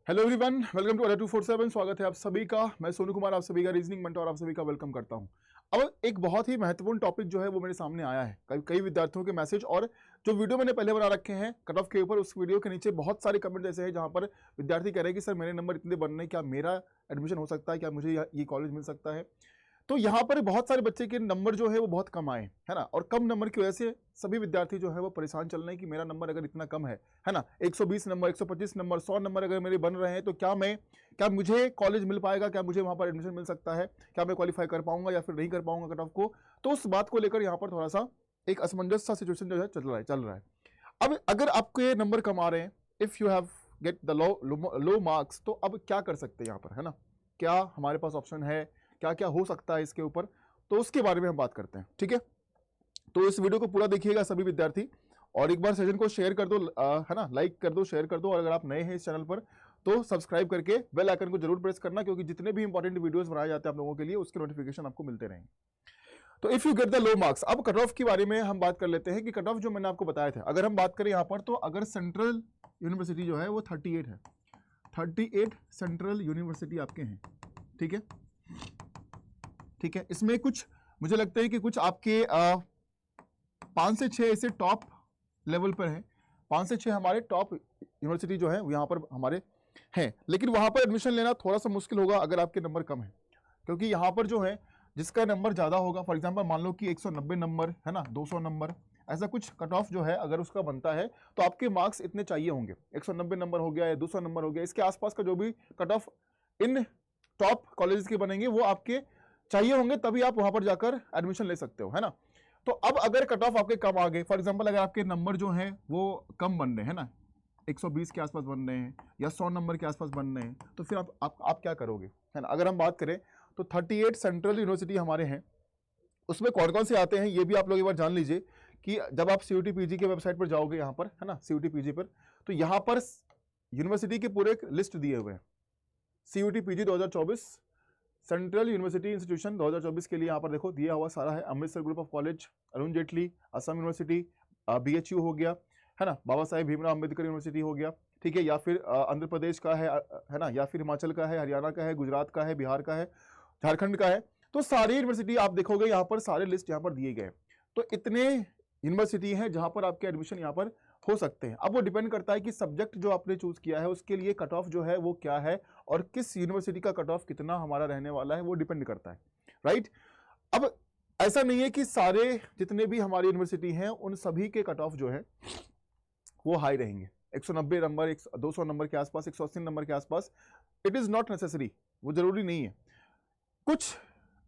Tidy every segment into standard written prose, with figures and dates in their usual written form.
Hello everyone, welcome to Adda 247। स्वागत है आप सभी का। मैं सोनू कुमार आप सभी का रीजनिंग मेंटर आप सभी का वेलकम करता हूं। अब एक बहुत ही महत्वपूर्ण टॉपिक जो है वो मेरे सामने आया है। कई विद्यार्थियों के मैसेज और जो वीडियो मैंने पहले बना रखे हैं कट ऑफ के ऊपर, उस वीडियो के नीचे बहुत सारे कमेंट ऐसे हैं जहां पर विद्यार्थी कह रहे हैं कि सर मेरे नंबर इतने बनने हैं, क्या मेरा एडमिशन हो सकता है, क्या मुझे ये कॉलेज मिल सकता है। तो यहाँ पर बहुत सारे बच्चे के नंबर जो है वो बहुत कम आए, है ना। और कम नंबर की वजह से सभी विद्यार्थी जो है वो परेशान चल रहे हैं कि मेरा नंबर अगर इतना कम है ना, 120 नंबर, 125 नंबर, 100 नंबर अगर मेरे बन रहे हैं तो क्या मुझे कॉलेज मिल पाएगा, क्या मुझे वहां पर एडमिशन मिल सकता है, क्या मैं क्वालिफाई कर पाऊंगा या फिर नहीं कर पाऊंगा कट ऑफ को। तो उस बात को लेकर यहाँ पर थोड़ा सा एक असमंजस सा सिचुएशन जो है चल रहा है। अब अगर आपके नंबर कम आ रहे हैं, if you have get the low marks, तो अब क्या कर सकते हैं यहाँ पर, है ना। क्या हमारे पास ऑप्शन है, क्या क्या हो सकता है इसके ऊपर, तो उसके बारे में हम बात करते हैं, ठीक है। तो इस वीडियो को पूरा देखिएगा सभी विद्यार्थी, और एक बार सेशन को शेयर कर दो, है ना, लाइक कर दो, शेयर कर दो। और अगर आप नए हैं इस चैनल पर तो सब्सक्राइब करके बेल आइकन को जरूर प्रेस करना, क्योंकि जितने भी इंपॉर्टेंट वीडियोस बनाए जाते हैं आप लोगों के लिए उसके नोटिफिकेशन आपको मिलते रहेंगे। तो if you get the low marks, अब कट ऑफ के बारे में हम बात कर लेते हैं कि कट ऑफ जो मैंने आपको बताया था, अगर हम बात करें यहां पर, तो अगर सेंट्रल यूनिवर्सिटी जो है वो 38 है, 38 सेंट्रल यूनिवर्सिटी आपके हैं, ठीक है, ठीक है। इसमें कुछ मुझे लगता है कि कुछ आपके 5 से 6 ऐसे टॉप लेवल पर हैं, 5 से 6 हमारे टॉप यूनिवर्सिटी जो है यहाँ पर हमारे हैं। लेकिन वहां पर एडमिशन लेना थोड़ा सा मुश्किल होगा अगर आपके नंबर कम है, क्योंकि यहाँ पर जो है जिसका नंबर ज़्यादा होगा, फॉर एग्जांपल मान लो कि 190 नंबर, है ना, 200 नंबर, ऐसा कुछ कट ऑफ जो है अगर उसका बनता है तो आपके मार्क्स इतने चाहिए होंगे। 190 नंबर हो गया या 200 नंबर हो गया, इसके आसपास का जो भी कट ऑफ इन टॉप कॉलेज के बनेंगे वो आपके चाहिए होंगे, तभी आप वहां पर जाकर एडमिशन ले सकते हो, है ना। तो अब अगर कट ऑफ आपके कम आ गए, फॉर एग्जांपल अगर आपके नंबर जो हैं वो कम बन रहे हैं ना, 120 के आसपास बन रहे हैं या 100 नंबर के आसपास बन रहे हैं, तो फिर आप क्या करोगे, है ना। अगर हम बात करें तो 38 सेंट्रल यूनिवर्सिटी हमारे हैं, उसमें कौन कौन से आते हैं ये भी आप लोग एक बार जान लीजिए कि जब आप सीयूटी पीजी के वेबसाइट पर जाओगे यहाँ पर, है ना, सीयूटी पीजी पर, तो यहाँ पर यूनिवर्सिटी के पूरे एक लिस्ट दिए हुए हैं। CUT PG 2024 central university institution 2024 के लिए यहाँ पर देखो दिया हुआ सारा है। Amritsar group of college, Arun Jaitley, Assam university, BHU हो गया, है ना, बाबा साहेब भीमराव अंबेडकर यूनिवर्सिटी हो गया, ठीक है, या फिर आंध्र प्रदेश का है ना, या फिर हिमाचल का है, हरियाणा का है, गुजरात का है, बिहार का है, झारखंड का है। तो सारी यूनिवर्सिटी आप देखोगे यहाँ पर सारे लिस्ट यहाँ पर दिए गए। तो इतने यूनिवर्सिटी हैं जहां पर आपके एडमिशन यहाँ पर हो सकते हैं। अब वो डिपेंड करता है कि सब्जेक्ट जो आपने चूज किया है उसके लिए कट ऑफ जो है वो क्या है, और किस यूनिवर्सिटी का कट ऑफ कितना हमारा रहने वाला है वो डिपेंड करता है, राइट। अब ऐसा नहीं है कि सारे जितने भी हमारी यूनिवर्सिटी हैं उन सभी के कट ऑफ जो है वो हाई रहेंगे, 190 नंबर, 200 नंबर के आसपास, 180 नंबर के आसपास। इट इज नॉट नेसेसरी, वो जरूरी नहीं है। कुछ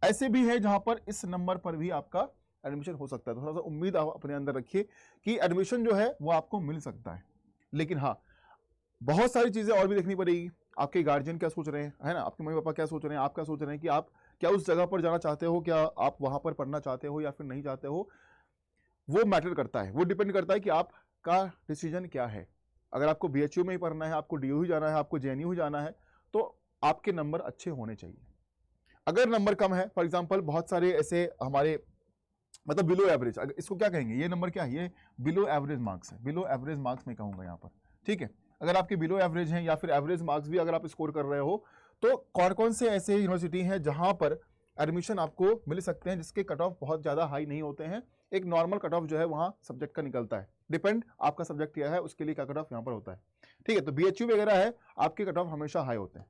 ऐसे भी है जहां पर इस नंबर पर भी आपका एडमिशन हो सकता है। तो थोड़ा सा उम्मीद आप अपने अंदर रखिए कि एडमिशन जो है वो आपको मिल सकता है। लेकिन हाँ, बहुत सारी चीजें और भी देखनी पड़ेगी। आपके गार्जियन क्या सोच रहे हैं, है ना, आपके मम्मी पापा क्या सोच रहे हैं, आप क्या सोच रहे हैं कि आप क्या उस जगह पर जाना चाहते हो, क्या आप वहां पर पढ़ना चाहते हो या फिर नहीं चाहते हो, वो मैटर करता है। वो डिपेंड करता है कि आपका डिसीजन क्या है। अगर आपको बीएचयू में ही पढ़ना है, आपको डीयू ही जाना है, आपको जेएनयू ही जाना है, तो आपके नंबर अच्छे होने चाहिए। अगर नंबर कम है, फॉर एग्जाम्पल बहुत सारे ऐसे हमारे मतलब बिलो एवरेज, इसको क्या कहेंगे, ये नंबर क्या है, ये बिलो एवरेज मार्क्स है, बिलो एवरेज मार्क्स में कहूंगा यहाँ पर, ठीक है। अगर आपके बिलो एवरेज हैं या फिर एवरेज मार्क्स भी अगर आप स्कोर कर रहे हो, तो कौन कौन से ऐसे यूनिवर्सिटी हैं जहां पर एडमिशन आपको मिल सकते हैं जिसके कट ऑफ बहुत ज्यादा हाई नहीं होते हैं। एक नॉर्मल कट ऑफ जो है वहां सब्जेक्ट का निकलता है, डिपेंड आपका सब्जेक्ट क्या है उसके लिए क्या कट ऑफ यहाँ पर होता है, ठीक है। तो बीएचयू वगैरह है, आपके कट ऑफ हमेशा हाई होते हैं,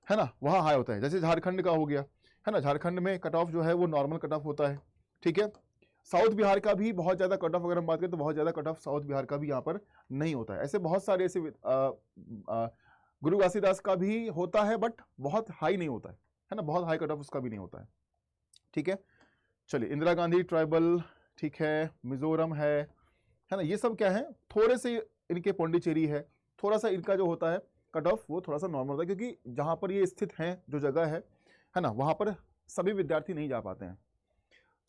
है ना, वहां हाई होता है। जैसे झारखंड का हो गया, है ना, झारखंड में कट ऑफ जो है वो नॉर्मल कट ऑफ होता है, ठीक है। साउथ बिहार का भी बहुत ज्यादा कट ऑफ अगर हम बात करें तो बहुत ज्यादा कट ऑफ साउथ बिहार का भी यहाँ पर नहीं होता है। ऐसे बहुत सारे ऐसे गुरु घासीदास का भी होता है बट बहुत हाई नहीं होता है ना, बहुत हाई कट ऑफ उसका भी नहीं होता है, ठीक है। चलिए, इंदिरा गांधी ट्राइबल, ठीक है, मिजोरम है ना, ये सब क्या है, थोड़े से इनके पौंडीचेरी है, थोड़ा सा इनका जो होता है कट ऑफ वो थोड़ा सा नॉर्मल होता है, क्योंकि जहां पर ये स्थित है जो जगह है ना, वहां पर सभी विद्यार्थी नहीं जा पाते हैं।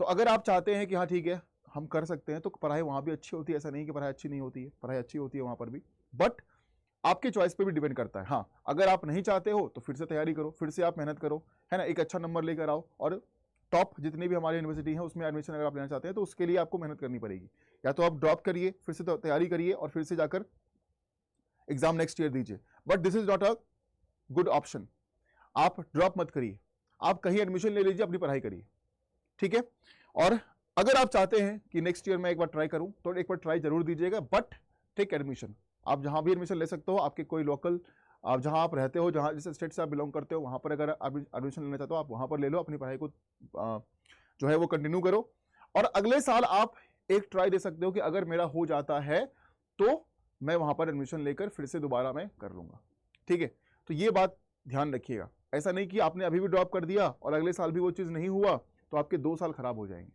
तो अगर आप चाहते हैं कि हाँ ठीक है हम कर सकते हैं, तो पढ़ाई वहाँ भी अच्छी होती है, ऐसा नहीं कि पढ़ाई अच्छी नहीं होती है, पढ़ाई अच्छी होती है वहाँ पर भी, बट आपके चॉइस पे भी डिपेंड करता है। हाँ, अगर आप नहीं चाहते हो तो फिर से तैयारी करो, फिर से आप मेहनत करो, है ना, एक अच्छा नंबर लेकर आओ, और टॉप जितनी भी हमारी यूनिवर्सिटी है उसमें एडमिशन अगर आप लेना चाहते हैं तो उसके लिए आपको मेहनत करनी पड़ेगी। या तो आप ड्रॉप करिए, फिर से तैयारी करिए और फिर से जाकर एग्जाम नेक्स्ट ईयर दीजिए। But this is not a good option. आप ड्रॉप मत करिए, आप कहीं एडमिशन ले लीजिए, अपनी पढ़ाई करिए, ठीक है। और अगर आप चाहते हैं कि नेक्स्ट ईयर में एक बार ट्राई करूं तो एक बार ट्राई जरूर दीजिएगा, बट टेक एडमिशन। आप जहां भी एडमिशन ले सकते हो, आपके कोई लोकल, आप जहां आप रहते हो, जहां जिस स्टेट से आप बिलोंग करते हो, वहां पर अगर आप एडमिशन लेना चाहते हो आप वहां पर ले लो, अपनी पढ़ाई को जो है वो कंटिन्यू करो। और अगले साल आप एक ट्राई दे सकते हो कि अगर मेरा हो जाता है तो मैं वहां पर एडमिशन लेकर फिर से दोबारा मैं कर लूंगा, ठीक है। तो ये बात ध्यान रखिएगा, ऐसा नहीं कि आपने अभी भी ड्रॉप कर दिया और अगले साल भी वो चीज नहीं हुआ तो आपके 2 साल खराब हो जाएंगे,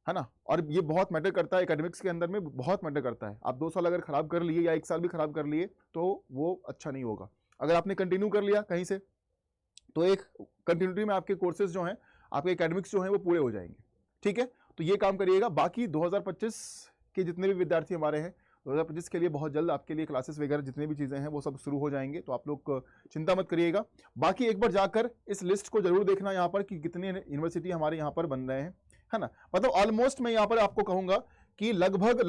है ना। और ये बहुत मैटर करता है, एकेडमिक्स के अंदर में बहुत मैटर करता है। आप 2 साल अगर खराब कर लिए या 1 साल भी खराब कर लिए तो वो अच्छा नहीं होगा। अगर आपने कंटिन्यू कर लिया कहीं से तो एक कंटिन्यूटी में आपके कोर्सेज जो हैं, आपके एकेडमिक्स जो हैं वो पूरे हो जाएंगे, ठीक है। तो ये काम करिएगा। बाकी 2025 के जितने भी विद्यार्थी हमारे हैं, 2025 के लिए बहुत जल्द आपके लिए क्लासेस वगैरह जितनी भी चीज़ें हैं वो सब शुरू हो जाएंगे, तो आप लोग चिंता मत करिएगा। बाकी एक बार जाकर इस लिस्ट को जरूर देखना यहाँ पर कि कितनी यूनिवर्सिटी हमारे यहाँ पर बन रहे हैं, है ना। मतलब ऑलमोस्ट मैं यहाँ पर आपको कहूँगा कि लगभग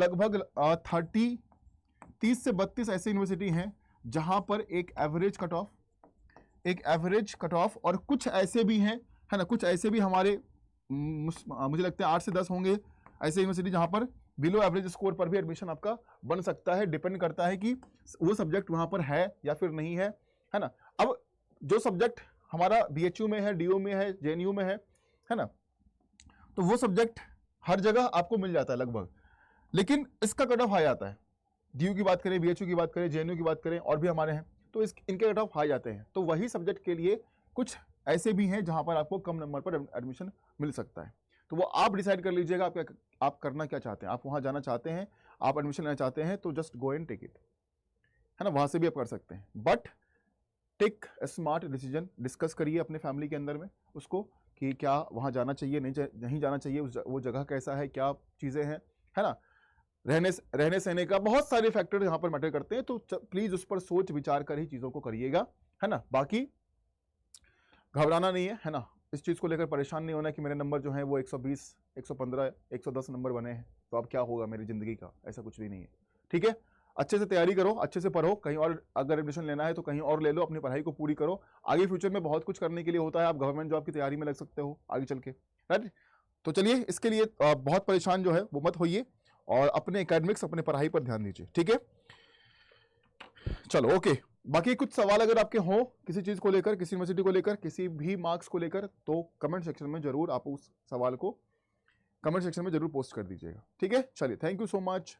30 से 32 ऐसी यूनिवर्सिटी हैं जहाँ पर एक एवरेज कट ऑफ और कुछ ऐसे भी हैं, है ना, कुछ ऐसे भी हमारे मुझे लगता है 8 से 10 होंगे ऐसे यूनिवर्सिटी जहां पर बिलो एवरेज स्कोर पर भी एडमिशन आपका बन सकता है। डिपेंड करता है कि वो सब्जेक्ट वहां पर है या फिर नहीं है, है ना। अब जो सब्जेक्ट हमारा बीएचयू में है, डीयू में है, जेएनयू में है ना, तो वो सब्जेक्ट हर जगह आपको मिल जाता है लगभग, लेकिन इसका कट ऑफ हाई आता है। डीयू की बात करें, बीएचयू की बात करें, जेएनयू की बात करें, और भी हमारे हैं, तो इनके कट ऑफ हाई जाते हैं। तो वही सब्जेक्ट के लिए कुछ ऐसे भी हैं जहां पर आपको कम नंबर पर एडमिशन मिल सकता है। तो वो आप डिसाइड कर लीजिएगा आप करना क्या चाहते हैं। आप वहां जाना चाहते हैं, आप एडमिशन लेना चाहते हैं, तो just go and take it, है ना, वहां से भी आप कर सकते हैं। But take a smart decision, discuss करिए अपने फैमिली के अंदर में उसको कि क्या वहां जाना चाहिए, नहीं जाना चाहिए, वो जगह कैसा है, क्या चीजें हैं, है ना। रहने सहने का बहुत सारे फैक्टर यहाँ पर मैटर करते हैं, तो प्लीज उस पर सोच विचार कर ही चीजों को करिएगा, है ना। बाकी घबराना नहीं है ना, इस चीज़ को लेकर परेशान नहीं होना कि मेरे नंबर जो हैं वो 120, 115, 110 नंबर बने हैं तो अब क्या होगा मेरी ज़िंदगी का, ऐसा कुछ भी नहीं है, ठीक है। अच्छे से तैयारी करो, अच्छे से पढ़ो, कहीं और अगर एडमिशन लेना है तो कहीं और ले लो, अपनी पढ़ाई को पूरी करो। आगे फ्यूचर में बहुत कुछ करने के लिए होता है, आप गवर्नमेंट जॉब की तैयारी में लग सकते हो आगे चल के, राइट। तो चलिए, इसके लिए बहुत परेशान जो है वो मत होइए और अपने एकेडमिक्स, अपने पढ़ाई पर ध्यान दीजिए, ठीक है। चलो ओके। बाकी कुछ सवाल अगर आपके हों किसी चीज को लेकर, किसी यूनिवर्सिटी को लेकर, किसी भी मार्क्स को लेकर, तो कमेंट सेक्शन में जरूर आप उस सवाल को कमेंट सेक्शन में जरूर पोस्ट कर दीजिएगा, ठीक है। चलिए, थैंक यू सो मच।